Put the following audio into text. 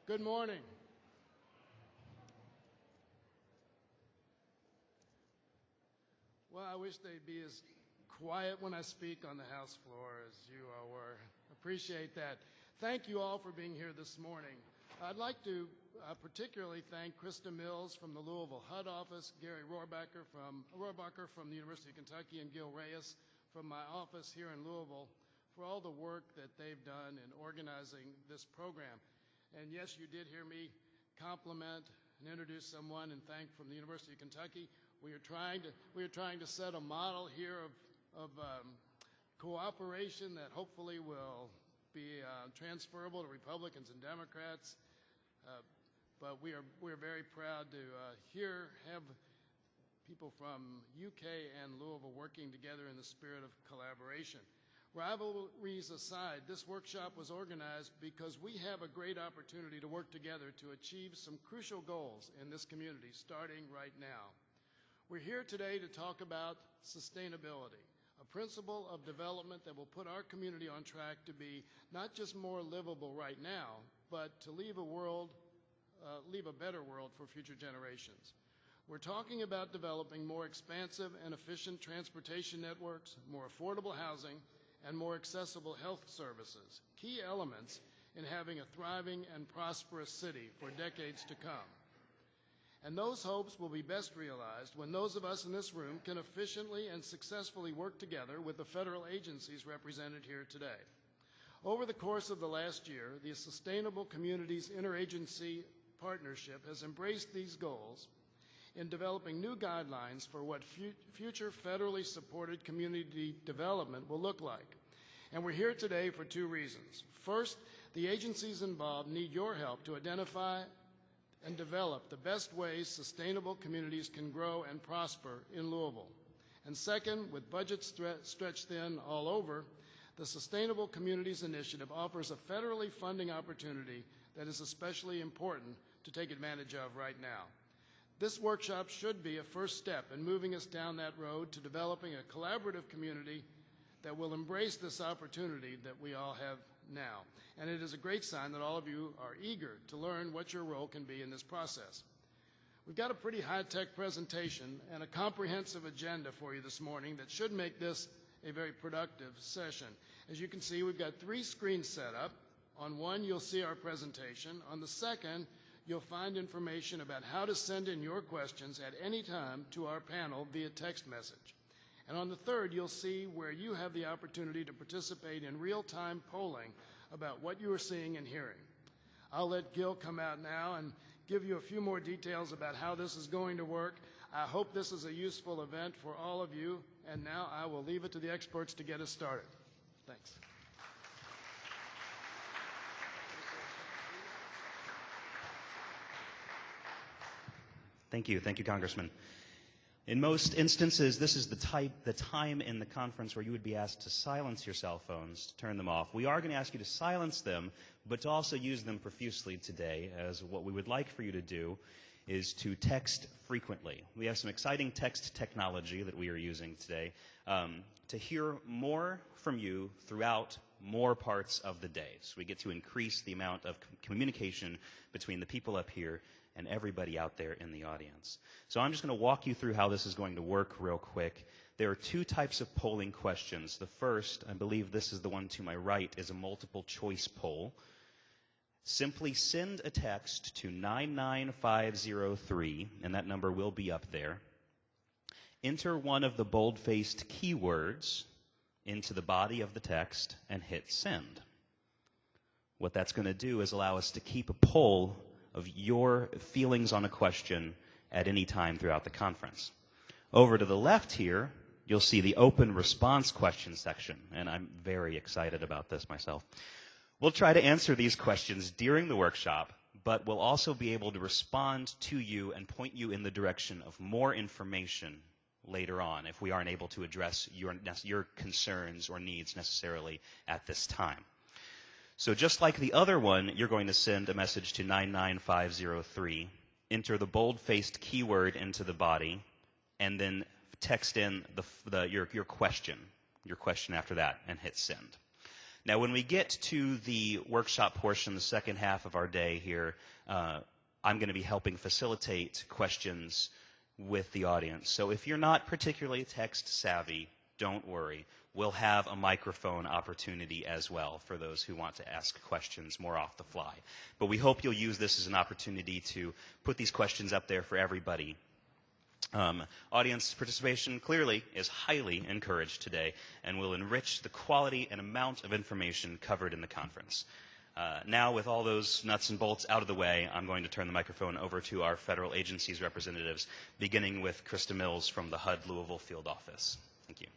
Good morning. Well, I wish they'd be as quiet when I speak on the House floor as you all were. Appreciate that. Thank you all for being here this morning. I'd like to particularly thank Krista Mills from the Louisville HUD office, Gary Rohrbacher from the University of Kentucky, and Gil Reyes from my office here in Louisville for all the work that they've done in organizing this program. And yes, you did hear me compliment and introduce someone and thank from the University of Kentucky. We are trying to set a model here of cooperation that hopefully will be transferable to Republicans and Democrats. But we are very proud to have people from UK and Louisville working together in the spirit of collaboration. Rivalries aside, this workshop was organized because we have a great opportunity to work together to achieve some crucial goals in this community, starting right now. We're here today to talk about sustainability, a principle of development that will put our community on track to be not just more livable right now, but to leave a better world for future generations. We're talking about developing more expansive and efficient transportation networks, more affordable housing, and more accessible health services, key elements in having a thriving and prosperous city for decades to come. And those hopes will be best realized when those of us in this room can efficiently and successfully work together with the federal agencies represented here today. Over the course of the last year, the Sustainable Communities Interagency Partnership has embraced these goals in developing new guidelines for what future federally supported community development will look like. And we're here today for two reasons. First, the agencies involved need your help to identify and develop the best ways sustainable communities can grow and prosper in Louisville. And second, with budgets stretched thin all over, the Sustainable Communities Initiative offers a federally funding opportunity that is especially important to take advantage of right now. This workshop should be a first step in moving us down that road to developing a collaborative community that will embrace this opportunity that we all have now. And it is a great sign that all of you are eager to learn what your role can be in this process. We've got a pretty high-tech presentation and a comprehensive agenda for you this morning that should make this a very productive session. As you can see, we've got 3 screens set up. On one, you'll see our presentation. On the second, you'll find information about how to send in your questions at any time to our panel via text message. And on the third, you'll see where you have the opportunity to participate in real-time polling about what you are seeing and hearing. I'll let Gil come out now and give you a few more details about how this is going to work. I hope this is a useful event for all of you, and now I will leave it to the experts to get us started. Thanks. Thank you, Congressman. In most instances, this is the time in the conference where you would be asked to silence your cell phones, to turn them off. We are going to ask you to silence them, but to also use them profusely today, as what we would like for you to do is to text frequently. We have some exciting text technology that we are using today to hear more from you throughout more parts of the day. So we get to increase the amount of communication between the people up here and everybody out there in the audience. So I'm just going to walk you through how this is going to work real quick. There are 2 types of polling questions. The first, I believe this is the one to my right, is a multiple choice poll. Simply send a text to 99503, and that number will be up there. Enter one of the bold-faced keywords into the body of the text and hit send. What that's going to do is allow us to keep a poll of your feelings on a question at any time throughout the conference. Over to the left here, you'll see the open response question section, and I'm very excited about this myself. We'll try to answer these questions during the workshop, but we'll also be able to respond to you and point you in the direction of more information later on if we aren't able to address your concerns or needs necessarily at this time. So just like the other one, you're going to send a message to 99503, enter the bold-faced keyword into the body, and then text in your question after that, and hit send. Now, when we get to the workshop portion, the second half of our day here, I'm going to be helping facilitate questions with the audience. So if you're not particularly text savvy, don't worry. We'll have a microphone opportunity as well for those who want to ask questions more off the fly. But we hope you'll use this as an opportunity to put these questions up there for everybody. Audience participation clearly is highly encouraged today and will enrich the quality and amount of information covered in the conference. Now, with all those nuts and bolts out of the way, I'm going to turn the microphone over to our federal agencies representatives, beginning with Krista Mills from the HUD Louisville Field Office. Thank you.